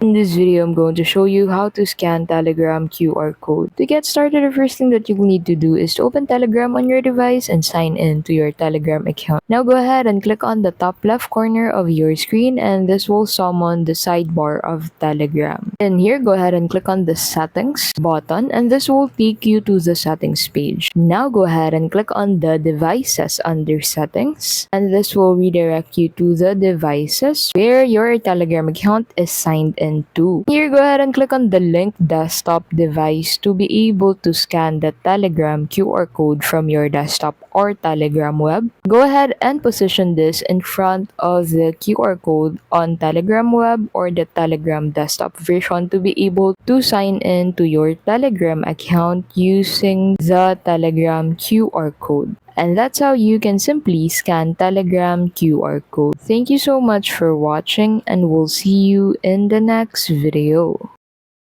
In this video, I'm going to show you how to scan Telegram QR code. To get started, the first thing that you'll need to do is to open Telegram on your device and sign in to your Telegram account. Now go ahead and click on the top left corner of your screen, and this will summon the sidebar of Telegram. And here, go ahead and click on the settings button, and this will take you to the settings page. Now go ahead and click on the devices under settings, and this will redirect you to the devices where your Telegram account is signed into. Here, go ahead and click on the linked desktop device to be able to scan the Telegram QR code from your desktop or Telegram web. Go ahead and position this in front of the QR code on Telegram web or the Telegram desktop version to be able to sign in to your Telegram account using the Telegram QR code. And that's how you can simply scan Telegram QR code. Thank you so much for watching, and we'll see you in the next video.